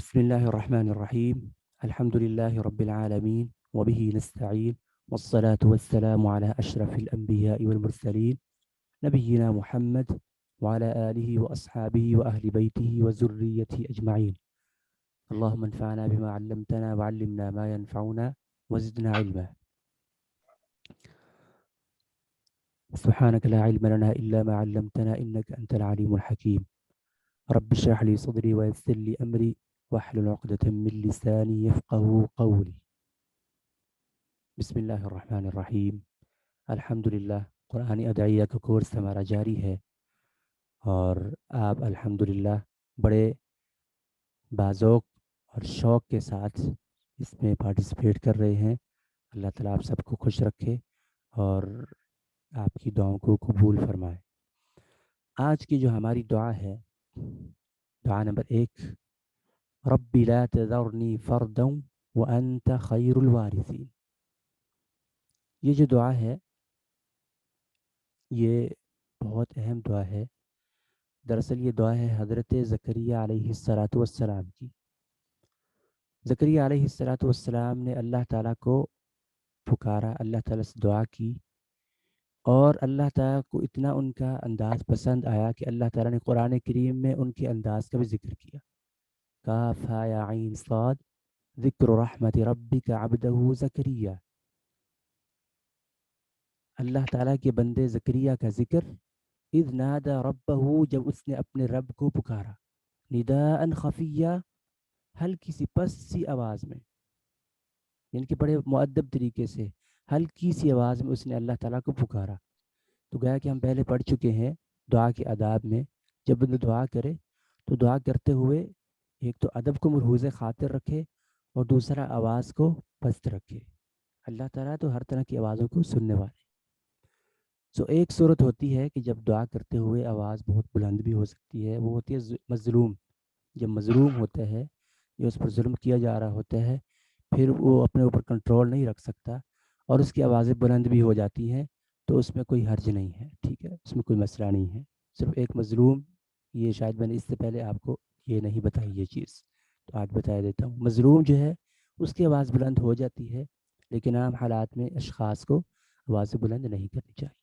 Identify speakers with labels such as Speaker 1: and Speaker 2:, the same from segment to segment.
Speaker 1: بسم الله الرحمن الرحيم. الحمد لله رب العالمين وبه نستعين، والصلاة والسلام على أشرف الأنبياء والمرسلين نبينا محمد وعلى آله وأصحابه وأهل بيته وذريته أجمعين. اللهم انفعنا بما علمتنا وعلمنا ما ينفعنا وزدنا علما. سبحانك لا علم لنا إلا ما علمتنا إنك أنت العليم الحكيم. رب اشرح لي صدري ويسر لي أمري واحلل عقدة من لساني يفقه قولي. بسم اللہ الرحمن الرحیم. الحمدللہ قرآنی ادعیہ کا کورس ہمارا جاری ہے اور آپ الحمدللہ بڑے بازوق اور شوق کے ساتھ اس میں پارٹیسپیٹ کر رہے ہیں. اللہ تعالیٰ آپ سب کو خوش رکھے اور آپ کی دعاؤں کو قبول فرمائے. آج کی جو ہماری دعا ہے، دعا نمبر 1، رب لا تذرنی فردا وانت خیر الوارثین. یہ جو دعا ہے یہ بہت اہم دعا ہے. دراصل یہ دعا ہے حضرت زکریا علیہ السلام کی. زکریا علیہ السلام نے اللہ تعالیٰ کو پکارا، اللہ تعالیٰ سے دعا کی، اور اللہ تعالیٰ کو اتنا ان کا انداز پسند آیا کہ اللہ تعالیٰ نے قرآن کریم میں ان کے انداز کا بھی ذکر کیا. کاف ہا یا عین صاد ذکر رحمت ربک عبدہ زکریا. اللہ تعالیٰ کے بندے زکریا کا ذکر، اذ نادى ربہ، جب اس نے اپنے رب کو پکارا، نداء خفیہ، ہلکی سی پس سی آواز میں، یعنی کہ بڑے مؤدب طریقے سے ہلکی سی آواز میں اس نے اللہ تعالیٰ کو پکارا. تو گویا کہ ہم پہلے پڑھ چکے ہیں دعا کے آداب میں، جب بندہ دعا کرے تو دعا کرتے ہوئے ایک تو ادب کو ملحوظ خاطر رکھے اور دوسرا آواز کو پست رکھے. اللہ تعالیٰ تو ہر طرح کی آوازوں کو سننے والے. ایک صورت ہوتی ہے کہ جب دعا کرتے ہوئے آواز بہت بلند بھی ہو سکتی ہے، وہ ہوتی ہے مظلوم. جب مظلوم ہوتا ہے یا اس پر ظلم کیا جا رہا ہوتا ہے، پھر وہ اپنے اوپر کنٹرول نہیں رکھ سکتا اور اس کی آوازیں بلند بھی ہو جاتی ہیں، تو اس میں کوئی حرج نہیں ہے، ٹھیک ہے، اس میں کوئی مسئلہ نہیں ہے. صرف ایک مظلوم، یہ شاید میں نے اس سے پہلے آپ کو یہ نہیں بتائی یہ چیز، تو آج بتا دیتا ہوں. مظلوم جو ہے اس کی آواز بلند ہو جاتی ہے، لیکن عام حالات میں اشخاص کو آواز بلند نہیں کرنی چاہیے.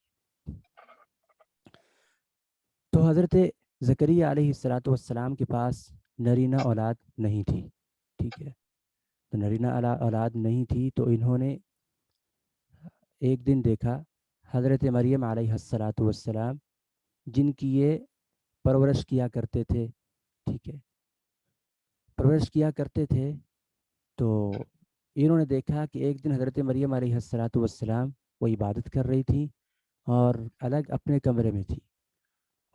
Speaker 1: تو حضرت زکریا علیہ السلام کے پاس نرینہ اولاد نہیں تھی، ٹھیک ہے. تو نرینہ اولاد نہیں تھی تو انہوں نے ایک دن دیکھا حضرت مریم علیہ السلام، جن کی یہ پرورش کیا کرتے تھے، ٹھیک ہے، پرورش کیا کرتے تھے. تو انہوں نے دیکھا کہ ایک دن حضرت مریم علیہ السلام وہ عبادت کر رہی تھی اور الگ اپنے کمرے میں تھی،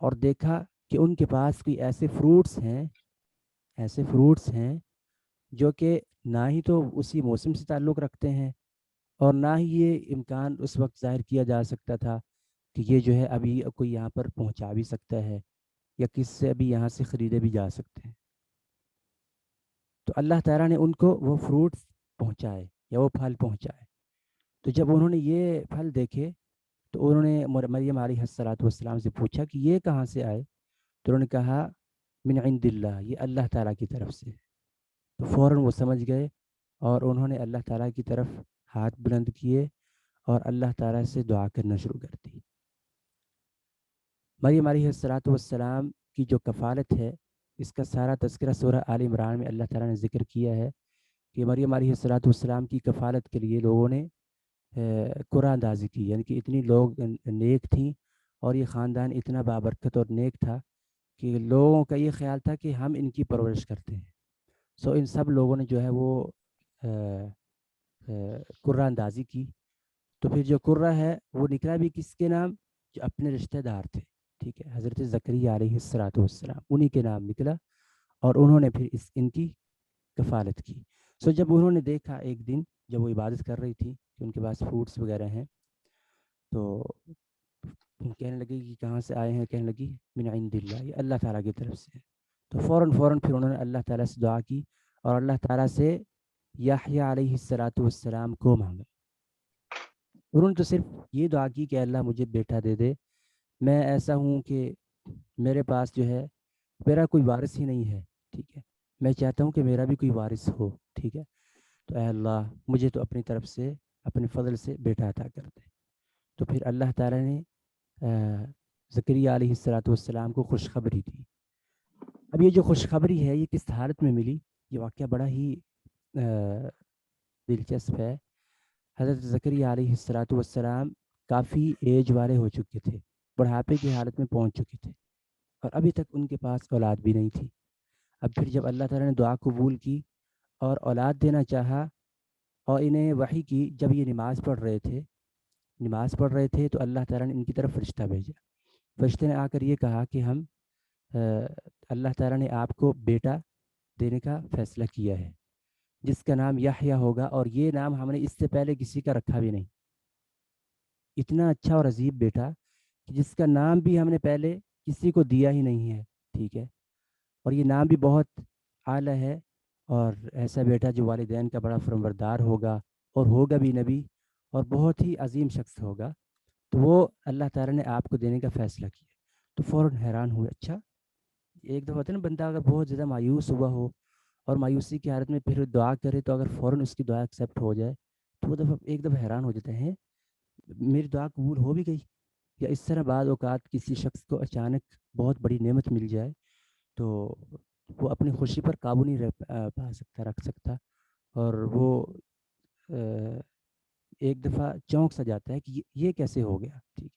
Speaker 1: اور دیکھا کہ ان کے پاس کوئی ایسے فروٹس ہیں جو کہ نہ ہی تو اسی موسم سے تعلق رکھتے ہیں اور نہ ہی یہ امکان اس وقت ظاہر کیا جا سکتا تھا کہ یہ جو ہے ابھی کوئی یہاں پر پہنچا بھی سکتا ہے یا کس سے ابھی یہاں سے خریدے بھی جا سکتے ہیں. تو اللہ تعالیٰ نے ان کو وہ فروٹس پہنچائے یا وہ پھل پہنچائے. تو جب انہوں نے یہ پھل دیکھے تو انہوں نے مریم علیہ السلام سے پوچھا کہ یہ کہاں سے آئے؟ تو انہوں نے کہا من عند اللہ، یہ اللہ تعالیٰ کی طرف سے. تو فوراً وہ سمجھ گئے اور انہوں نے اللہ تعالیٰ کی طرف ہاتھ بلند کیے اور اللہ تعالیٰ سے دعا کرنا شروع کر دی. مریم علیہ السلام کی جو کفالت ہے، اس کا سارا تذکرہ سورہ آل عمران میں اللہ تعالیٰ نے ذکر کیا ہے کہ مریم علیہ السلام کی کفالت کے لیے لوگوں نے قرآن اندازی کی، یعنی کہ اتنی لوگ نیک تھیں اور یہ خاندان اتنا بابرکت اور نیک تھا کہ لوگوں کا یہ خیال تھا کہ ہم ان کی پرورش کرتے ہیں. ان سب لوگوں نے جو ہے وہ قرآن اندازی کی. تو پھر جو قرہ ہے وہ نکلا بھی کس کے نام؟ جو اپنے رشتہ دار تھے، ٹھیک ہے، حضرت زکریا علیہ السلام، انہی کے نام نکلا اور انہوں نے پھر ان کی کفالت کی. جب انہوں نے دیکھا ایک دن جب وہ عبادت کر رہی تھی کہ ان کے پاس فروٹس وغیرہ ہیں، تو کہنے لگی کہ کہاں سے آئے ہیں؟ کہنے لگی من عند اللہ، یہ اللہ تعالیٰ کی طرف سے. تو فوراً پھر انہوں نے اللہ تعالیٰ سے دعا کی اور اللہ تعالیٰ سے یحییٰ علیہ السلام کو مانگا. انہوں نے تو صرف یہ دعا کی کہ اللہ مجھے بیٹا دے دے، میں ایسا ہوں کہ میرے پاس جو ہے میرا کوئی وارث ہی نہیں ہے، ٹھیک ہے، میں چاہتا ہوں کہ میرا بھی کوئی وارث ہو، ٹھیک ہے، تو اے اللہ مجھے تو اپنی طرف سے اپنے فضل سے بیٹا عطا کر دے۔ تو پھر اللہ تعالیٰ نے زکریا علیہ السلام کو خوشخبری دی۔ اب یہ جو خوشخبری ہے یہ کس حالت میں ملی، یہ واقعہ بڑا ہی دلچسپ ہے۔ حضرت زکریا علیہ السلام کافی ایج والے ہو چکے تھے، بڑھاپے کی حالت میں پہنچ چکے تھے، اور ابھی تک ان کے پاس اولاد بھی نہیں تھی۔ اب پھر جب اللہ تعالیٰ نے دعا قبول کی اور اولاد دینا چاہا، اور انہیں وحی کی، جب یہ نماز پڑھ رہے تھے تو اللہ تعالیٰ نے ان کی طرف فرشتہ بھیجا۔ فرشتے نے آ کر یہ کہا کہ ہم اللہ تعالیٰ نے آپ کو بیٹا دینے کا فیصلہ کیا ہے جس کا نام یحییٰ ہوگا، اور یہ نام ہم نے اس سے پہلے کسی کا رکھا بھی نہیں۔ اتنا اچھا اور عجیب بیٹا کہ جس کا نام بھی ہم نے پہلے کسی کو دیا ہی نہیں ہے، ٹھیک ہے، اور یہ نام بھی بہت اعلیٰ ہے، اور ایسا بیٹا جو والدین کا بڑا فرمانبردار ہوگا اور ہوگا بھی نبی اور بہت ہی عظیم شخص ہوگا، تو وہ اللہ تعالیٰ نے آپ کو دینے کا فیصلہ کیا۔ تو فوراً حیران ہوئے۔ اچھا، ایک دفعہ ہوتا ہے نا، بندہ اگر بہت زیادہ مایوس ہوا ہو اور مایوسی کی حالت میں پھر دعا کرے تو اگر فوراً اس کی دعا ایکسیپٹ ہو جائے تو وہ ایک دفعہ حیران ہو جاتے ہیں، میری دعا قبول ہو بھی گئی۔ یا اس طرح بعض اوقات کسی شخص کو اچانک بہت بڑی نعمت مل جائے تو وہ اپنی خوشی پر قابو نہیں رکھ سکتا، اور وہ ایک دفعہ چونک سا جاتا ہے کہ یہ کیسے ہو گیا، ٹھیک۔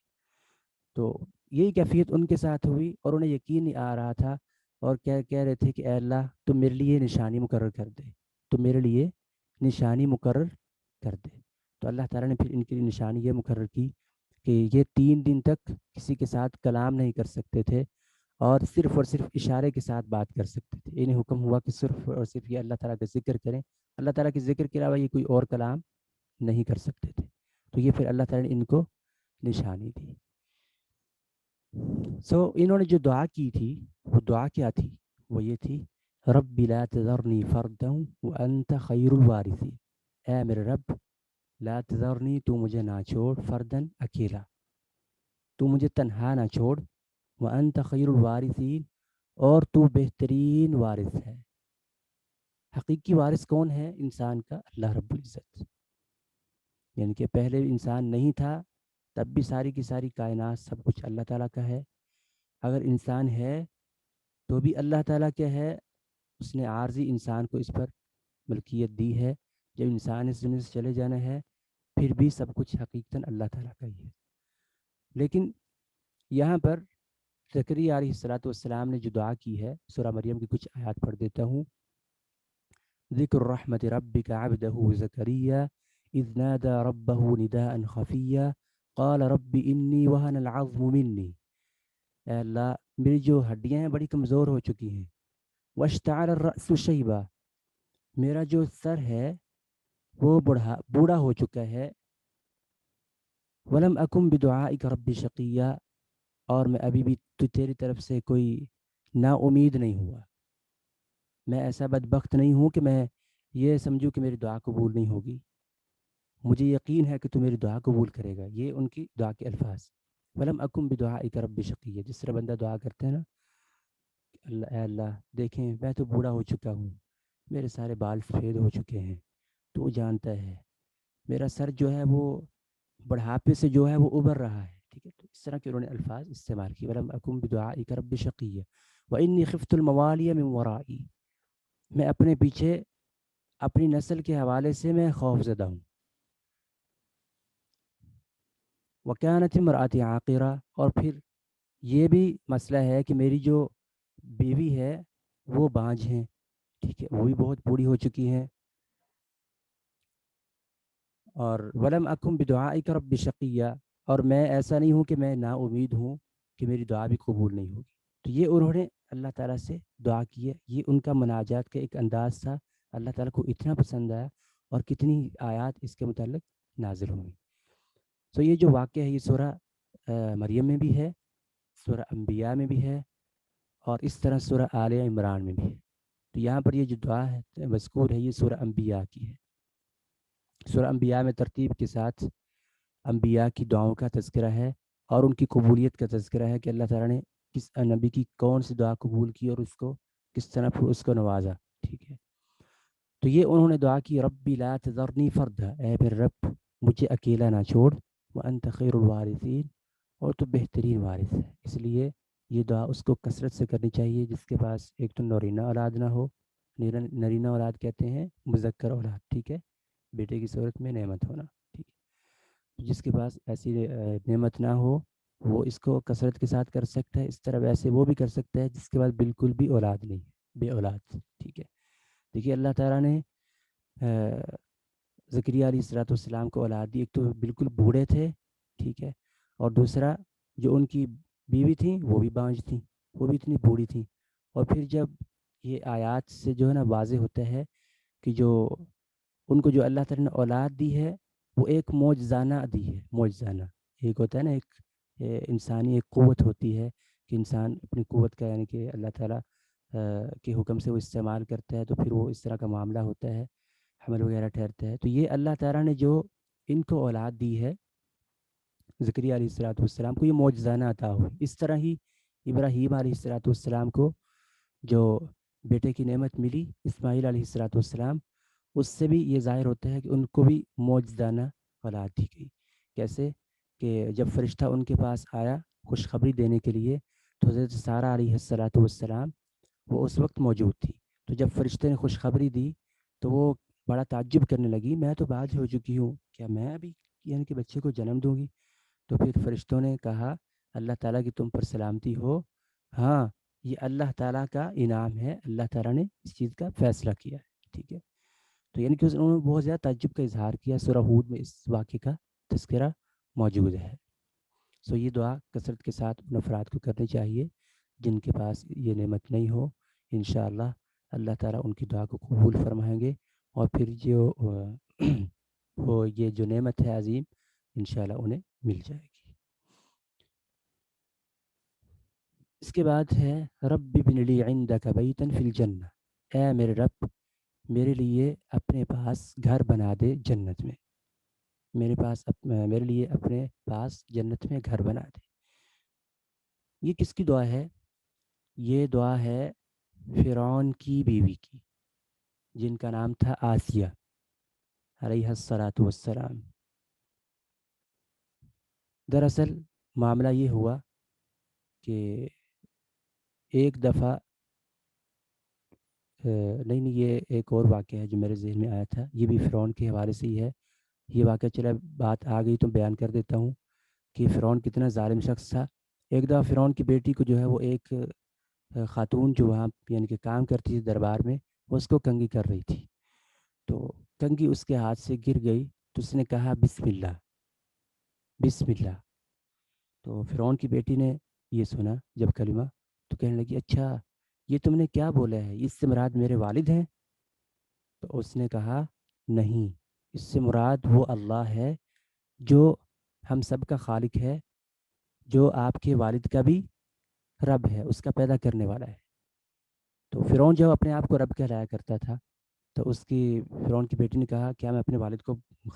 Speaker 1: تو یہی کیفیت ان کے ساتھ ہوئی، اور انہیں یقین نہیں آ رہا تھا، اور کہہ رہے تھے کہ اے اللہ تم میرے لیے نشانی مقرر کر دے، تو میرے لیے نشانی مقرر کر دے۔ تو اللہ تعالیٰ نے پھر ان کے لیے نشانی یہ مقرر کی کہ یہ 3 دن تک کسی کے ساتھ کلام نہیں کر سکتے تھے، اور صرف اشارے کے ساتھ بات کر سکتے تھے۔ انہیں حکم ہوا کہ صرف اور صرف یہ اللہ تعالیٰ کا ذکر کریں، اللہ تعالیٰ کے ذکر کے علاوہ یہ کوئی اور کلام نہیں کر سکتے تھے۔ تو یہ پھر اللہ تعالیٰ نے ان کو نشانی دی۔ انہوں نے جو دعا کی تھی وہ دعا کیا تھی؟ وہ یہ تھی، رب لا تذرنی فردا وانت خیر الوارثین، اے میرے رب لا تذرنی، تو مجھے نہ چھوڑ، فردن اکیلا، تو مجھے تنہا نہ چھوڑ، وانت خیر الوارثین، اور تو بہترین وارث ہے۔ حقیقی وارث کون ہے انسان کا؟ اللہ رب العزت، یعنی کہ پہلے انسان نہیں تھا تب بھی ساری کی ساری کائنات سب کچھ اللہ تعالیٰ کا ہے، اگر انسان ہے تو بھی اللہ تعالیٰ کیا ہے، اس نے عارضی انسان کو اس پر ملکیت دی ہے۔ جب انسان اس دنیا سے چلے جانا ہے پھر بھی سب کچھ حقیقتاً اللہ تعالیٰ کا ہی ہے۔ لیکن یہاں پر زکریا علیہ السلام نے جو دعا کی ہے، سورہ مریم کی کچھ آیات پڑھ دیتا ہوں۔ ذکر رحمت ربک عبدہ زکریا اذ نادى ربه نداء خفیا قال رب انی وہن العظم منی، اے اللہ میری جو ہڈیاں ہیں بڑی کمزور ہو چکی ہیں، واشتعل الرأس شیبا، میرا جو سر ہے وہ بوڑھا ہو چکا ہے، ولم اکم بدعائک رب شقیا، اور میں ابھی بھی تیری طرف سے کوئی نا امید نہیں ہوا، میں ایسا بدبخت نہیں ہوں کہ میں یہ سمجھوں کہ میری دعا قبول نہیں ہوگی، مجھے یقین ہے کہ تو میری دعا قبول کرے گا۔ یہ ان کی دعا کے الفاظ، ولم اکم بدعائک رب شقیا، جس طرح بندہ دعا کرتے ہیں نا، اللہ اے اللہ دیکھیں میں تو بوڑھا ہو چکا ہوں، میرے سارے بال سفید ہو چکے ہیں، تو جانتا ہے میرا سر جو ہے وہ بڑھاپے سے جو ہے وہ ابھر رہا ہے، ٹھیک ہے۔ تو اس طرح کے انہوں نے الفاظ استعمال کیے، ولم اکم بدعائک رب شقیا وانی خفت الموالی من ورائی، میں اپنے پیچھے اپنی نسل کے حوالے سے میں خوف زدہ ہوں، وکانت امراتی عاقرہ، اور پھر یہ بھی مسئلہ ہے کہ میری جو بیوی ہے وہ بانجھ ہیں، ٹھیک ہے، وہ بھی بہت بوڑھی ہو چکی ہیں، اور ولم اکم بدعائک رب شقیہ، اور میں ایسا نہیں ہوں کہ میں نا امید ہوں کہ میری دعا بھی قبول نہیں ہوگی۔ تو یہ انہوں نے اللہ تعالیٰ سے دعا کی ہے، یہ ان کا مناجات کا ایک انداز تھا، اللہ تعالیٰ کو اتنا پسند آیا، اور کتنی آیات اس کے متعلق نازل ہوئی۔ تو یہ جو واقعہ ہے یہ سورہ مریم میں بھی ہے، سورہ انبیاء میں بھی ہے، اور اس طرح سورہ آل عمران میں بھی ہے۔ تو یہاں پر یہ جو دعا ہے مذکور ہے یہ سورہ انبیاء کی ہے۔ سورہ انبیاء میں ترتیب کے ساتھ انبیاء کی دعاؤں کا تذکرہ ہے اور ان کی قبولیت کا تذکرہ ہے کہ اللہ تعالیٰ نے کس نبی کی کون سی دعا قبول کی اور اس کو کس طرح پھر اس کو نوازا، تو یہ انہوں نے دعا کی ربی لا تذرنی فردا، اے میرے رب مجھے اکیلا نہ چھوڑ، وانت خیر الوارثین، اور تو بہترین وارث ہے۔ اس لیے یہ دعا اس کو کثرت سے کرنی چاہیے جس کے پاس ایک تو نرینہ اولاد نہ ہو، نرینہ اولاد کہتے ہیں مذکر اولاد، ٹھیک ہے، بیٹے کی صورت میں نعمت ہونا، ٹھیک ہے، جس کے پاس ایسی نعمت نہ ہو وہ اس کو کثرت کے ساتھ کر سکتا ہے۔ اس طرح ویسے وہ بھی کر سکتا ہے جس کے پاس بالکل بھی اولاد نہیں ہے، بے اولاد، ٹھیک ہے۔ دیکھیے اللہ تعالیٰ نے زکریا علیہ الصلوۃ والسلام کو اولاد دی، ایک تو بالکل بوڑھے تھے، ٹھیک ہے، اور دوسرا جو ان کی بیوی تھیں وہ بھی بانجھ تھیں، وہ بھی اتنی بوڑھی تھیں۔ اور پھر جب یہ آیات سے جو ہے نا واضح ہوتا ہے کہ جو ان کو جو اللہ تعالیٰ نے اولاد دی ہے وہ ایک معجزانہ دی ہے، معجزانہ، ایک ہوتا ہے نا ایک انسانی ایک قوت ہوتی ہے کہ انسان اپنی قوت کا یعنی کہ اللہ تعالیٰ کے حکم سے وہ استعمال کرتا ہے تو پھر وہ اس طرح کا معاملہ ہوتا ہے، حمل وغیرہ ٹھہرتا ہے۔ تو یہ اللہ تعالیٰ نے جو ان کو اولاد دی ہے زکریا علیہ الصلوۃ والسلام کو، یہ معجزانہ عطا ہوئی۔ اس طرح ہی ابراہیم علیہ الصلوۃ والسلام کو جو بیٹے کی نعمت ملی اسماعیل علیہ الصلوۃ والسلام، اس سے بھی یہ ظاہر ہوتا ہے کہ ان کو بھی معجزانہ اولاد دی گئی۔ کیسے کہ جب فرشتہ ان کے پاس آیا خوشخبری دینے کے لیے تو حضرت سارہ علیہ الصلوۃ والسلام وہ اس وقت موجود تھی۔ تو جب فرشتے نے خوشخبری دی تو وہ بڑا تعجب کرنے لگی، میں تو باز ہو چکی ہوں، کیا میں ابھی یعنی کہ بچے کو جنم دوں گی؟ تو پھر فرشتوں نے کہا اللہ تعالیٰ کی تم پر سلامتی ہو، ہاں یہ اللہ تعالیٰ کا انعام ہے، اللہ تعالیٰ نے اس چیز کا فیصلہ کیا ہے، ٹھیک ہے۔ تو یعنی کہ انہوں نے بہت زیادہ تعجب کا اظہار کیا۔ سورہ ہود میں اس واقعے کا تذکرہ موجود ہے۔ سو یہ دعا کثرت کے ساتھ ان افراد کو کرنی چاہیے جن کے پاس یہ نعمت نہیں ہو، انشاءاللہ اللہ تعالیٰ ان کی دعا کو قبول فرمائیں گے، اور پھر جو وہ یہ جو نعمت ہے عظیم انشاءاللہ انہیں مل جائے گی۔ اس کے بعد ہے رب ابن لی عندک بیتا فی الجنہ، اے میرے رب میرے لیے اپنے پاس گھر بنا دے جنت میں، میرے لیے اپنے پاس جنت میں گھر بنا دے۔ یہ کس کی دعا ہے؟ یہ دعا ہے فرعون کی بیوی کی جن کا نام تھا آسیہ علیہ الصلاۃ والسلام۔ دراصل معاملہ یہ ہوا کہ ایک دفعہ نہیں یہ ایک اور واقعہ ہے جو میرے ذہن میں آیا تھا، یہ بھی فرعون کے حوالے سے ہی ہے۔ یہ واقعہ چلا بات آ گئی تو بیان کر دیتا ہوں کہ فرعون کتنا ظالم شخص تھا۔ ایک دفعہ فرعون کی بیٹی کو جو ہے وہ ایک خاتون جو وہاں یعنی کہ کام کرتی تھی دربار میں، وہ اس کو کنگھی کر رہی تھی، تو کنگھی اس کے ہاتھ سے گر گئی تو اس نے کہا بسم اللہ، بسم اللہ۔ تو فرعون کی بیٹی نے یہ سنا جب کلمہ تو کہنے لگی اچھا یہ تم نے کیا بولا ہے، اس سے مراد میرے والد ہیں؟ تو اس نے کہا نہیں، اس سے مراد وہ اللہ ہے جو ہم سب کا خالق ہے، جو آپ کے والد کا بھی رب ہے، اس کا پیدا کرنے والا ہے۔ تو فرعون جب اپنے آپ کو رب کہلایا کرتا تھا تو اس کی فرعون کی بیٹی نے کہا کیا میں اپنے والد کو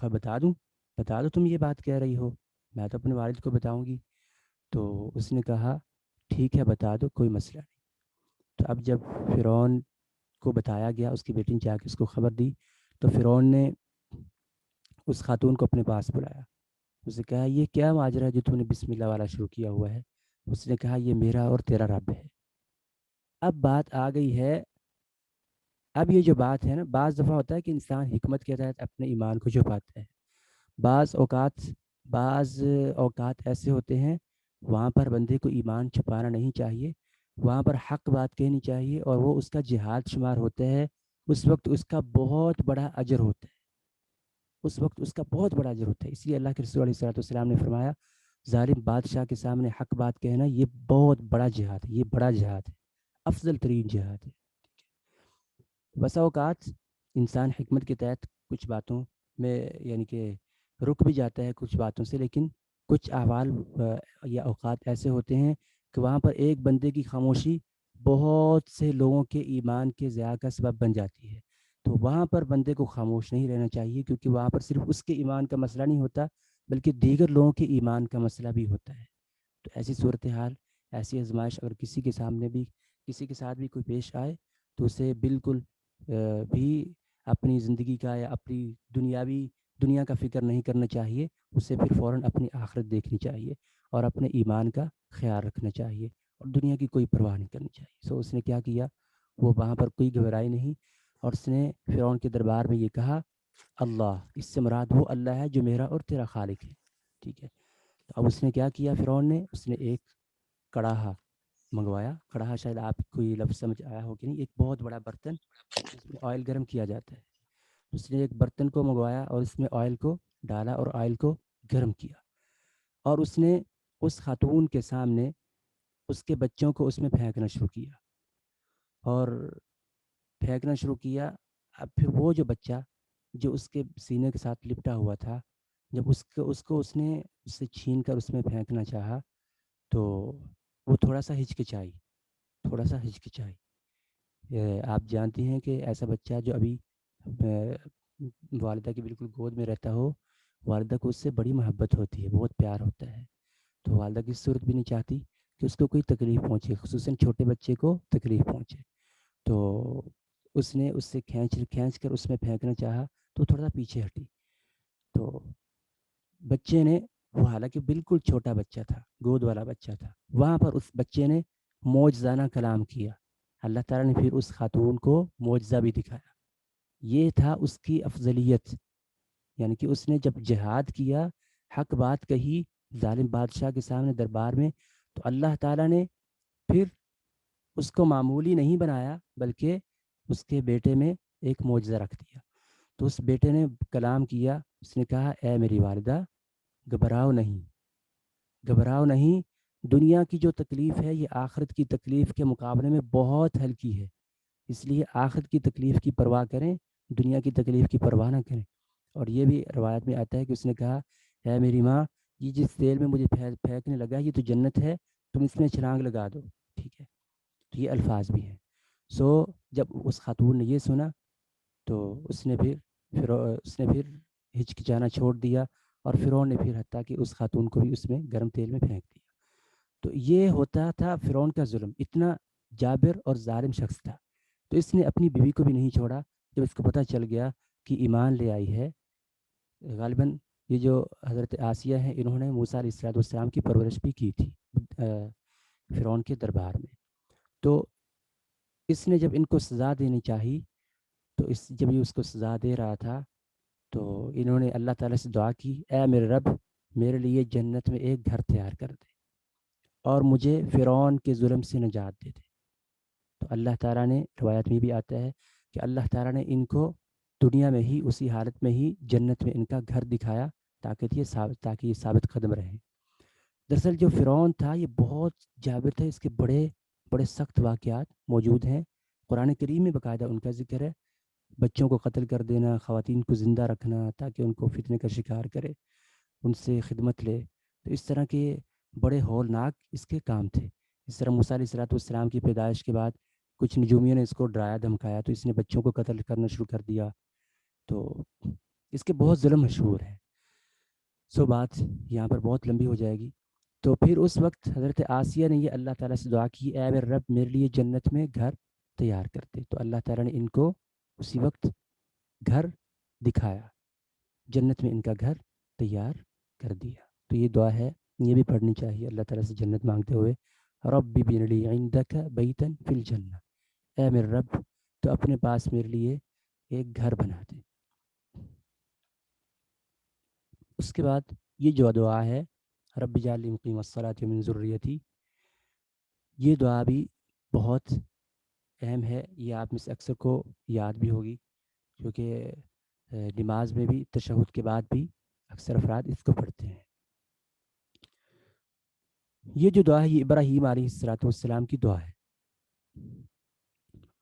Speaker 1: بتا دوں، بتا دو تم یہ بات کہہ رہی ہو، میں تو اپنے والد کو بتاؤں گی۔ تو اس نے کہا ٹھیک ہے بتا دو، کوئی مسئلہ نہیں۔ تو اب جب فرعون کو بتایا گیا، اس کی بیٹی نے جا کے اس کو خبر دی، تو فرعون نے اس خاتون کو اپنے پاس بلایا، اس نے کہا یہ کیا ماجرا ہے جو تم نے بسم اللہ والا شروع کیا ہوا ہے؟ اس نے کہا یہ میرا اور تیرا رب ہے۔ اب بات آ گئی ہے، اب یہ جو بات ہے نا، بعض دفعہ ہوتا ہے کہ انسان حکمت کے تحت اپنے ایمان کو چھپاتا ہے، بعض اوقات ایسے ہوتے ہیں وہاں پر بندے کو ایمان چھپانا نہیں چاہیے، وہاں پر حق بات کہنی چاہیے، اور وہ اس کا جہاد شمار ہوتا ہے، اس وقت اس کا بہت بڑا اجر ہوتا ہے، اس وقت اس کا بہت بڑا اجر ہوتا ہے۔ اس لیے اللہ کے رسول علیہ الصلوۃ والسلام نے فرمایا ظالم بادشاہ کے سامنے حق بات کہنا یہ بہت بڑا جہاد ہے، یہ بڑا جہاد ہے، افضل ترین جہاد ہے۔ بسا اوقات انسان حکمت کے تحت کچھ باتوں میں یعنی کہ رک بھی جاتا ہے کچھ باتوں سے، لیکن کچھ احوال یا اوقات ایسے ہوتے ہیں کہ وہاں پر ایک بندے کی خاموشی بہت سے لوگوں کے ایمان کے ضیاع کا سبب بن جاتی ہے، تو وہاں پر بندے کو خاموش نہیں رہنا چاہیے، کیونکہ وہاں پر صرف اس کے ایمان کا مسئلہ نہیں ہوتا بلکہ دیگر لوگوں کے ایمان کا مسئلہ بھی ہوتا ہے۔ تو ایسی صورتحال، ایسی آزمائش اگر کسی کے سامنے بھی کسی کے ساتھ بھی کوئی پیش آئے تو اسے بالکل بھی اپنی زندگی کا یا اپنی دنیا کا فکر نہیں کرنا چاہیے، اسے پھر فوراً اپنی آخرت دیکھنی چاہیے اور اپنے ایمان کا خیال رکھنا چاہیے اور دنیا کی کوئی پرواہ نہیں کرنی چاہیے. سو اس نے کیا کیا، وہ وہاں پر کوئی گھبرائی نہیں اور اس نے فرعون کے دربار میں یہ کہا اللہ، اس سے مراد وہ اللہ ہے جو میرا اور تیرا خالق ہے. ٹھیک ہے. تو اب اس نے کیا کیا فرعون نے، اس نے ایک کڑاہا منگوایا. کڑاہا شاید آپ کو یہ لفظ سمجھ آیا ہو کہ نہیں، ایک بہت بڑا برتن جس میں آئل گرم کیا جاتا ہے. اس نے ایک برتن کو منگوایا اور اس میں آئل کو ڈالا اور آئل کو گرم کیا اور اس نے اس خاتون کے سامنے اس کے بچوں کو اس میں پھینکنا شروع کیا اور پھینکنا شروع کیا. اب پھر وہ جو بچہ جو اس کے سینے کے ساتھ لپٹا ہوا تھا، جب اس نے اس سے چھین کر اس میں پھینکنا چاہا تو وہ تھوڑا سا ہچکچائی. آپ جانتی ہیں کہ ایسا بچہ جو ابھی والدہ کی بالکل گود میں رہتا ہو، والدہ کو اس سے بڑی محبت ہوتی ہے، بہت پیار ہوتا ہے، تو والدہ کی صورت بھی نہیں چاہتی کہ اس کو کوئی تکلیف پہنچے، خصوصاً چھوٹے بچے کو تکلیف پہنچے. تو اس نے اس سے کھینچ کر اس میں پھینکنا چاہا تو تھوڑا سا پیچھے ہٹی. تو بچے نے، وہ حالانکہ بالکل چھوٹا بچہ تھا، گود والا بچہ تھا، وہاں پر اس بچے نے معجزانہ کلام کیا. اللہ تعالیٰ نے پھر اس خاتون کو معجزہ بھی دکھایا. یہ تھا اس کی افضلیت، یعنی کہ اس نے جب جہاد کیا، حق بات کہی ظالم بادشاہ کے سامنے دربار میں، تو اللہ تعالیٰ نے پھر اس کو معمولی نہیں بنایا بلکہ اس کے بیٹے میں ایک معجزہ رکھ دیا. تو اس بیٹے نے کلام کیا، اس نے کہا اے میری والدہ، گھبراؤ نہیں، دنیا کی جو تکلیف ہے یہ آخرت کی تکلیف کے مقابلے میں بہت ہلکی ہے، اس لیے آخرت کی تکلیف کی پرواہ کریں، دنیا کی تکلیف کی پرواہ نہ کریں. اور یہ بھی روایت میں آتا ہے کہ اس نے کہا اے میری ماں، یہ جس تیل میں مجھے پھینکنے لگا یہ تو جنت ہے، تم اس میں چھلانگ لگا دو. ٹھیک ہے. تو یہ الفاظ بھی ہیں. سو جب اس خاتون نے یہ سنا تو اس نے پھر ہچکچانا چھوڑ دیا اور فرعون نے پھر حتیٰ کہ اس خاتون کو بھی اس میں گرم تیل میں پھینک دیا. تو یہ ہوتا تھا فرعون کا ظلم، اتنا جابر اور ظالم شخص تھا. تو اس نے اپنی بیوی کو بھی نہیں چھوڑا. جب اس کو پتہ چل گیا کہ ایمان لے آئی ہے، غالباً یہ جو حضرت آسیہ ہیں، انہوں نے موسیٰ علیہ السلام کی پرورش بھی کی تھی فرعون کے دربار میں. تو اس نے جب ان کو سزا دینی چاہی تو جب یہ اس کو سزا دے رہا تھا تو انہوں نے اللہ تعالیٰ سے دعا کی اے میرے رب، میرے لیے جنت میں ایک گھر تیار کر دے اور مجھے فرعون کے ظلم سے نجات دے دے. تو اللہ تعالیٰ نے، روایت میں بھی آتا ہے کہ اللہ تعالیٰ نے ان کو دنیا میں ہی اسی حالت میں ہی جنت میں ان کا گھر دکھایا تاکہ یہ ثابت قدم رہے. دراصل جو فرعون تھا یہ بہت جابر تھا، اس کے بڑے بڑے سخت واقعات موجود ہیں قرآن کریم میں، باقاعدہ ان کا ذکر ہے. بچوں کو قتل کر دینا، خواتین کو زندہ رکھنا تاکہ ان کو فتنے کا شکار کرے، ان سے خدمت لے. تو اس طرح کے بڑے ہولناک اس کے کام تھے. اس طرح موسیٰ علیہ السلام کی پیدائش کے بعد کچھ نجومیوں نے اس کو ڈرایا دھمکایا تو اس نے بچوں کو قتل کرنا شروع کر دیا. تو اس کے بہت ظلم مشہور ہیں. سو بات یہاں پر بہت لمبی ہو جائے گی. تو پھر اس وقت حضرت آسیہ نے یہ اللہ تعالیٰ سے دعا کی اے میرے رب، میرے لیے جنت میں گھر تیار کرتے. تو اللہ تعالیٰ نے ان کو اسی وقت گھر دکھایا، جنت میں ان کا گھر تیار کر دیا. تو یہ دعا ہے، یہ بھی پڑھنی چاہیے اللہ تعالیٰ سے جنت مانگتے ہوئے. رب بن لی عندک بیتا فی الجنہ، اے میرے رب تو اپنے پاس میرے لیے ایک گھر بنا دے. اس کے بعد یہ جو دعا ہے رب اجعلنی مقیم الصلاۃ ومن ذریتی، یہ دعا بھی بہت اہم ہے. یہ آپ میں سے اکثر کو یاد بھی ہوگی کیونکہ نماز میں بھی تشہد کے بعد بھی اکثر افراد اس کو پڑھتے ہیں. یہ جو دعا ہے یہ ابراہیم علیہ السلام کی دعا ہے.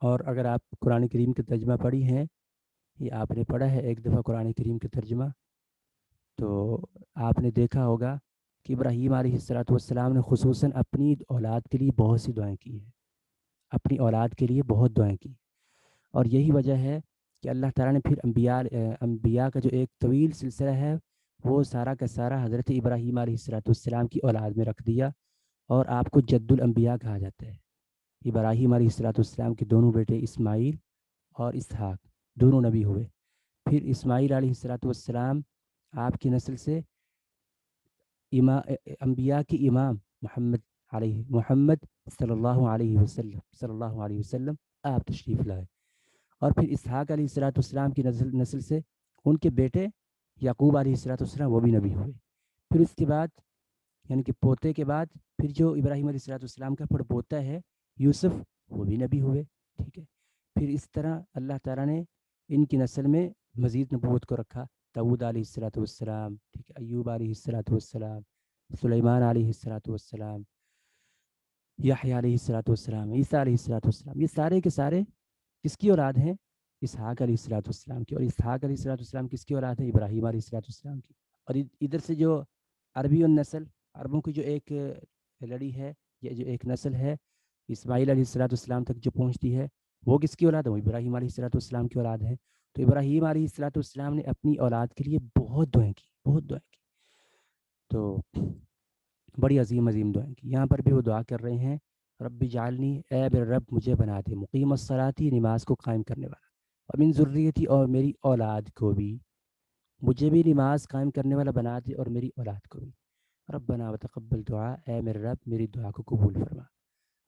Speaker 1: اور اگر آپ قرآن کریم کا ترجمہ پڑھی ہیں، یہ آپ نے پڑھا ہے ایک دفعہ قرآن کریم کا ترجمہ، تو آپ نے دیکھا ہوگا کہ ابراہیم علیہ السلام نے خصوصاً اپنی اولاد کے لیے بہت سی دعائیں کی ہیں، اپنی اولاد کے لیے بہت دعائیں کی. اور یہی وجہ ہے کہ اللہ تعالیٰ نے پھر انبیاء کا جو ایک طویل سلسلہ ہے وہ سارا کا سارا حضرت ابراہیم علیہ السلام کی اولاد میں رکھ دیا اور آپ کو جد الانبیاء کہا جاتا ہے. ابراہیم علیہ السلام کے دونوں بیٹے اسماعیل اور اسحاق، دونوں نبی ہوئے. پھر اسماعیل علیہ السلام آپ کی نسل سے انبیاء کے امام محمد صلی اللہ علیہ وسلم آپ تشریف لائے. اور پھر اسحاق علیہ السلام کی نسل سے ان کے بیٹے یعقوب علیہ السلام وہ بھی نبی ہوئے. پھر اس کے بعد یعنی کہ پوتے کے بعد پھر جو ابراہیم علیہ السلام کا پڑ پوتا ہے یوسف وہ بھی نبی ہوئے. ٹھیک ہے. پھر اس طرح اللہ تعالیٰ نے ان کی نسل میں مزید نبوت کو رکھا. داؤد علیہ السلام، ٹھیک ہے، ایوب علیہ السلام، سلیمان علیہ السلام، یحییٰ علیہ السلام، عیسیٰ علیہ السلام. یہ سارے کے سارے کس کی اولاد ہیں؟ اسحاق علیہ السلام کی. اور اسحاق علیہ السلام کس کی اولاد ہے؟ ابراہیم علیہ السلام کی. اور ادھر سے جو عربی النسل، عربوں کی جو ایک لڑی ہے، یہ جو ایک نسل ہے اسماعیل علیہ السلام تک جو پہنچتی ہے وہ کس کی اولاد ہے؟ وہ ابراہیم علیہ السلام کی اولاد ہے. تو ابراہیم علیہ السلام نے اپنی اولاد کے لیے بہت دعائیں کی، بہت دعائیں کی. تو بڑی عظیم عظیم دعائیں کی. یہاں پر بھی وہ دعا کر رہے ہیں رب جعلنی، اے میرے رب مجھے بنا دے، مقیم الصلاۃ، نماز کو قائم کرنے والا، اور من ذریتی، اور میری اولاد کو بھی، مجھے بھی نماز قائم کرنے والا بنا دے اور میری اولاد کو بھی. ربنا وتقبل دعا، اے میرے رب میری دعا کو قبول فرما.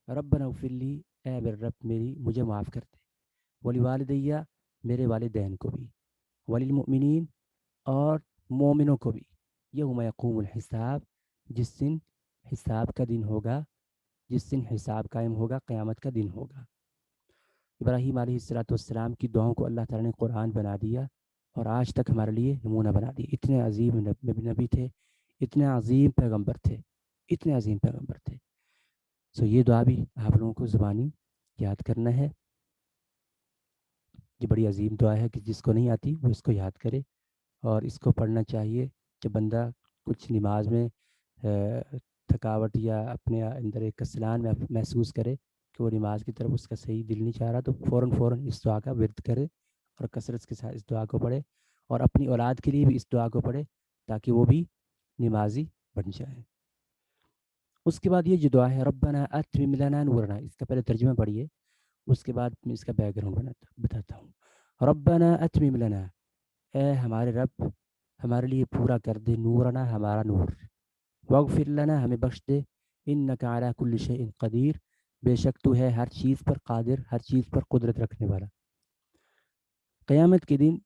Speaker 1: ربنا اغفر لی، اے میرے رب مجھے معاف کر دے. ولوالدیہ، میرے والدین کو بھی. وللمؤمنین، اور مومنوں کو بھی. یوم یقوم الحساب، جس دن حساب کا دن ہوگا، جس دن حساب قائم ہوگا، قیامت کا دن ہوگا. ابراہیم علیہ السلام کی دعاؤں کو اللہ تعالیٰ نے قرآن بنا دیا اور آج تک ہمارے لیے نمونہ بنا دیا. اتنے عظیم نبی تھے، اتنے عظیم پیغمبر تھے، اتنے عظیم پیغمبر تھے. سو یہ دعا بھی آپ لوگوں کو زبانی یاد کرنا ہے. یہ بڑی عظیم دعا ہے کہ جس کو نہیں آتی وہ اس کو یاد کرے اور اس کو پڑھنا چاہیے. کہ بندہ کچھ نماز میں تھکاوٹ یا اپنے اندر ایک کسلان میں محسوس کرے کہ وہ نماز کی طرف اس کا صحیح دل نہیں چاہ رہا، تو فوراً اس دعا کا ورد کرے اور کثرت کے ساتھ اس دعا کو پڑھے، اور اپنی اولاد کے لیے بھی اس دعا کو پڑھے تاکہ وہ بھی نمازی بن جائے. اس کے بعد یہ جو دعا ہے ربنا اتمم لنا نورنا، اس کا پہلے ترجمہ پڑھیے، اس کے بعد میں اس کا بیک گراؤنڈ بتاتا ہوں. ربنا اتمم لنا، اے ہمارے رب ہمارے لیے پورا کر دے، نورنا ہمارا نور. واغفر لنا، ہمیں بخش دے، انک علی کل شیء قدیر، بے شک تو ہے ہر چیز پر قادر، ہر چیز پر قدرت رکھنے والا. قیامت کے دن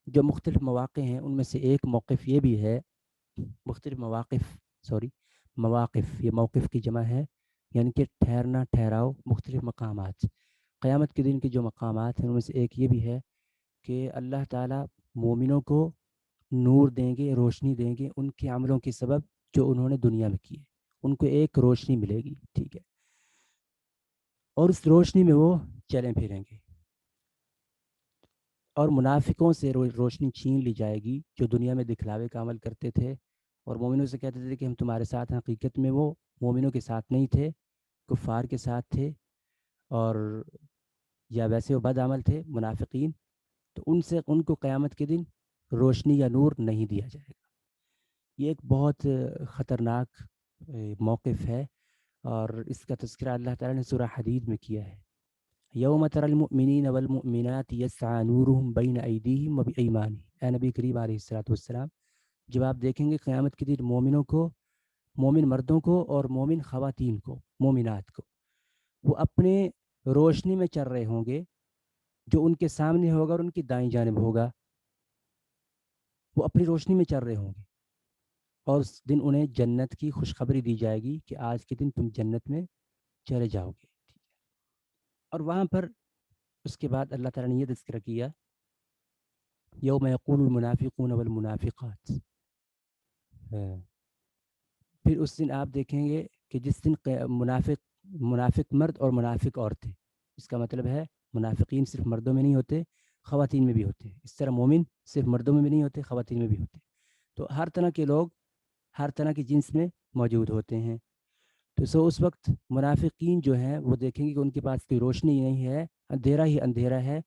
Speaker 1: جو مختلف مواقع ہیں ان میں سے ایک موقف یہ بھی ہے، مختلف مواقف، یہ موقف کی جمع ہے، یعنی کہ ٹھہرنا، ٹھہراؤ، مختلف مقامات. قیامت کے دن کے جو مقامات ہیں ان میں سے ایک یہ بھی ہے کہ اللہ تعالیٰ مومنوں کو نور دیں گے، روشنی دیں گے ان کے عملوں کے سبب جو انہوں نے دنیا میں کیے. ان کو ایک روشنی ملے گی، ٹھیک ہے، اور اس روشنی میں وہ چلیں پھریں گے. اور منافقوں سے روشنی چھین لی جائے گی جو دنیا میں دکھلاوے کا عمل کرتے تھے اور مومنوں سے کہتے تھے کہ ہم تمہارے ساتھ ہیں. حقیقت میں وہ مومنوں کے ساتھ نہیں تھے، کفار کے ساتھ تھے، اور یا ویسے وہ بد عمل تھے، منافقین. تو ان کو قیامت کے دن روشنی یا نور نہیں دیا جائے گا. یہ ایک بہت خطرناک موقف ہے، اور اس کا تذکرہ اللہ تعالیٰ نے سورہ حدید میں کیا ہے. یوم تری المؤمنین والمؤمنات یسعی نورہم بین ایدیہم وبایمانہم. اے نبی کریم علیہ السلام، جب آپ دیکھیں گے قیامت کے دن مومنوں کو، مومن مردوں کو اور مومن خواتین کو، مومنات کو، وہ اپنے روشنی میں چل رہے ہوں گے جو ان کے سامنے ہوگا اور ان کی دائیں جانب ہوگا. وہ اپنی روشنی میں چل رہے ہوں گے اور اس دن انہیں جنت کی خوشخبری دی جائے گی کہ آج کے دن تم جنت میں چلے جاؤ گے. اور وہاں پر اس کے بعد اللہ تعالیٰ نے یہ تذکرہ کیا یوم یقول المنافقون والمنافقات. پھر اس دن آپ دیکھیں گے کہ جس دن منافق مرد اور منافق عورتیں، اس کا مطلب ہے منافقین صرف مردوں میں نہیں ہوتے، خواتین میں بھی ہوتے ہیں. اس طرح مومن صرف مردوں میں بھی نہیں ہوتے، خواتین میں بھی ہوتے. تو ہر طرح کے لوگ ہر طرح کی جنس میں موجود ہوتے ہیں. تو اس وقت منافقین جو ہیں وہ دیکھیں گے کہ ان کے پاس کوئی روشنی نہیں ہے، اندھیرا ہی اندھیرا ہے.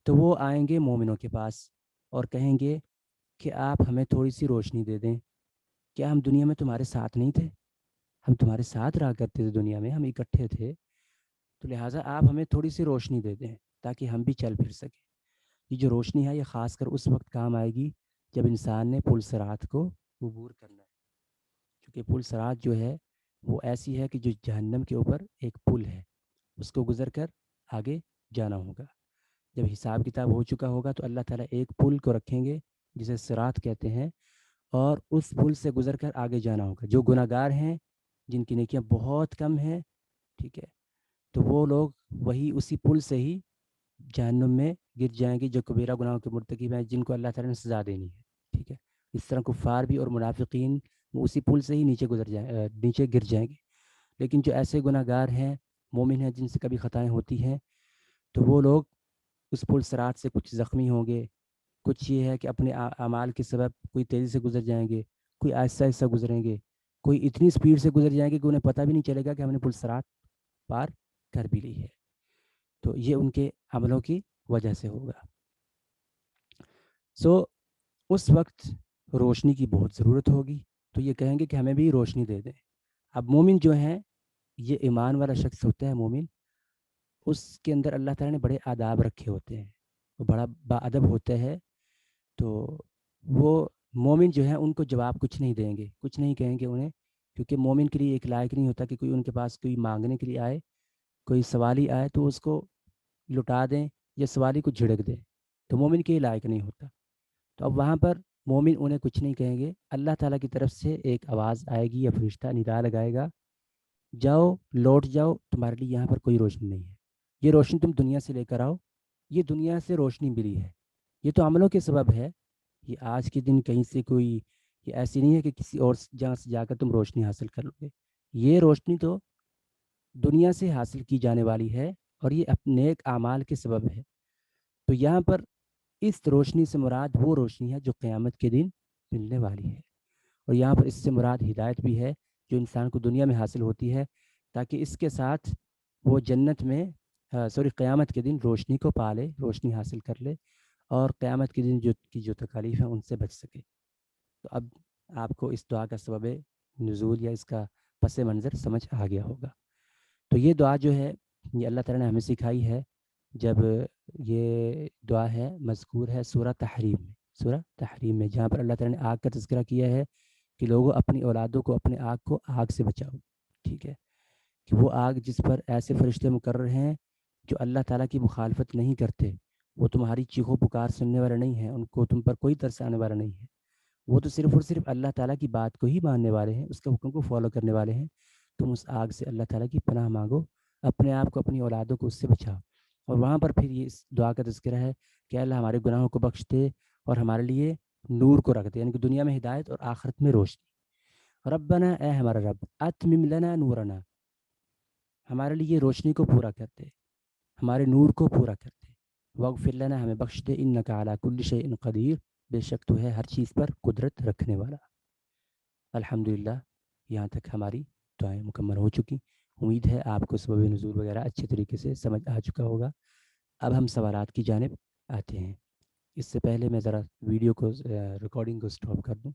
Speaker 1: تو وہ آئیں گے مومنوں کے پاس اور کہیں گے کہ آپ ہمیں تھوڑی سی روشنی دے دیں. کیا ہم دنیا میں تمہارے ساتھ نہیں تھے؟ ہم تمہارے ساتھ رہا کرتے تھے، دنیا میں ہم اکٹھے تھے، تو لہٰذا آپ ہمیں تھوڑی سی روشنی دے دیں تاکہ ہم بھی چل پھر سکیں. یہ جو روشنی ہے یہ خاص کر اس وقت کام آئے گی جب انسان نے پل صراط کو عبور کرنا ہے، کیونکہ پل صراط جو ہے وہ ایسی ہے کہ جو جہنم کے اوپر ایک پل ہے، اس کو گزر کر آگے جانا ہوگا۔ جب حساب کتاب ہو چکا ہوگا تو اللہ تعالیٰ ایک پل کو رکھیں گے جسے صراط کہتے ہیں، اور اس پل سے گزر کر آگے جانا ہوگا۔ جو گناہ گار ہیں، جن کی نیکیاں بہت کم ہیں، ٹھیک ہے، تو وہ لوگ وہی اسی پل سے ہی جہنم میں گر جائیں گے، جو کبیرہ گناہوں کے مرتکب ہیں، جن کو اللہ تعالیٰ نے سزا دینی ہے، ٹھیک ہے۔ اس طرح کفار بھی اور منافقین وہ اسی پل سے ہی نیچے گر جائیں گے۔ لیکن جو ایسے گناہ گار ہیں، مومن ہیں، جن سے کبھی خطائیں ہوتی ہیں، تو وہ لوگ اس پل صراط سے کچھ زخمی ہوں گے، کچھ یہ ہے کہ اپنے اعمال کے سبب کوئی تیزی سے گزر جائیں گے، کوئی آہستہ آہستہ گزریں گے، کوئی اتنی سپیڈ سے گزر جائیں گے کہ انہیں پتہ بھی نہیں چلے گا کہ ہم نے پل صراط پار کر بھی لی ہے۔ تو یہ ان کے عملوں کی وجہ سے ہوگا۔ اس وقت روشنی کی بہت ضرورت ہوگی، تو یہ کہیں گے کہ ہمیں بھی روشنی دے دیں۔ اب مومن جو ہیں، یہ ایمان والا شخص ہوتا ہے مومن، اس کے اندر اللہ تعالیٰ نے بڑے آداب رکھے ہوتے ہیں، وہ بڑا با ادب ہوتا ہے، تو وہ مومن جو ہیں ان کو جواب کچھ نہیں دیں گے، کچھ نہیں کہیں گے انہیں، کیونکہ مومن کے لیے ایک لائق نہیں ہوتا کہ کوئی ان کے پاس کوئی مانگنے کے لیے آئے، کوئی سوالی آئے تو اس کو لٹا دیں یا سوالی کو جھڑک دیں، تو مومن کے لیے لائق نہیں ہوتا۔ تو اب وہاں پر مومن انہیں کچھ نہیں کہیں گے، اللہ تعالیٰ کی طرف سے ایک آواز آئے گی یا فرشتہ ندا لگائے گا، جاؤ لوٹ جاؤ، تمہارے لیے یہاں پر کوئی روشنی نہیں ہے، یہ روشنی تم دنیا سے لے کر آؤ، یہ دنیا سے روشنی ملی ہے، یہ تو عملوں کے سبب ہے، یہ آج کے دن کہیں سے کوئی، یہ ایسی نہیں ہے کہ کسی اور جہاں سے جا کر تم روشنی حاصل کر لو گے، یہ روشنی تو دنیا سے حاصل کی جانے والی ہے، اور یہ اپنے نیک اعمال کے سبب ہے۔ تو یہاں پر اس روشنی سے مراد وہ روشنی ہے جو قیامت کے دن ملنے والی ہے، اور یہاں پر اس سے مراد ہدایت بھی ہے جو انسان کو دنیا میں حاصل ہوتی ہے، تاکہ اس کے ساتھ وہ جنت میں قیامت کے دن روشنی کو پالے، روشنی حاصل کر لے، اور قیامت کے دن جو تکالیف ہیں ان سے بچ سکے۔ تو اب آپ کو اس دعا کا سبب نزول یا اس کا پس منظر سمجھ آ گیا ہوگا۔ تو یہ دعا جو ہے یہ اللہ تعالیٰ نے ہمیں سکھائی ہے، جب یہ دعا ہے مذکور ہے سورہ تحریم میں، جہاں پر اللہ تعالیٰ نے آگ کا تذکرہ کیا ہے کہ لوگوں اپنی اولادوں کو، اپنے آگ سے بچاؤ، ٹھیک ہے، کہ وہ آگ جس پر ایسے فرشتے مقرر ہیں جو اللہ تعالیٰ کی مخالفت نہیں کرتے، وہ تمہاری چیخو پکار سننے والے نہیں ہیں، ان کو تم پر کوئی ترس آنے والا نہیں ہے، وہ تو صرف اور صرف اللہ تعالیٰ کی بات کو ہی ماننے والے ہیں، اس کے حکم کو فالو کرنے والے ہیں۔ تم اس آگ سے اللہ تعالیٰ کی پناہ مانگو، اپنے آپ کو، اپنی اولادوں کو اس سے بچاؤ۔ اور وہاں پر پھر یہ اس دعا کا تذکرہ ہے کہ اللہ ہمارے گناہوں کو بخش دے اور ہمارے لیے نور کو رکھ دے، یعنی کہ دنیا میں ہدایت اور آخرت میں روشنی۔ ربنا، اے ہمارا رب، اتمم لنا نورنا، ہمارے لیے روشنی کو پورا کر دے، ہمارے نور کو پورا کر دے، واغفر لنا، ہمیں بخش دے، انک علی کل شیء قدیر، بے شک تو ہے ہر چیز پر قدرت رکھنے والا۔ الحمدللہ، یہاں تک ہماری دعائیں مکمل ہو چکی، امید ہے آپ کو سبب نزول وغیرہ اچھے طریقے سے سمجھ آ چکا ہوگا۔ اب ہم سوالات کی جانب آتے ہیں۔ اس سے پہلے میں ذرا ویڈیو کو ریکارڈنگ کو سٹاپ کر دوں۔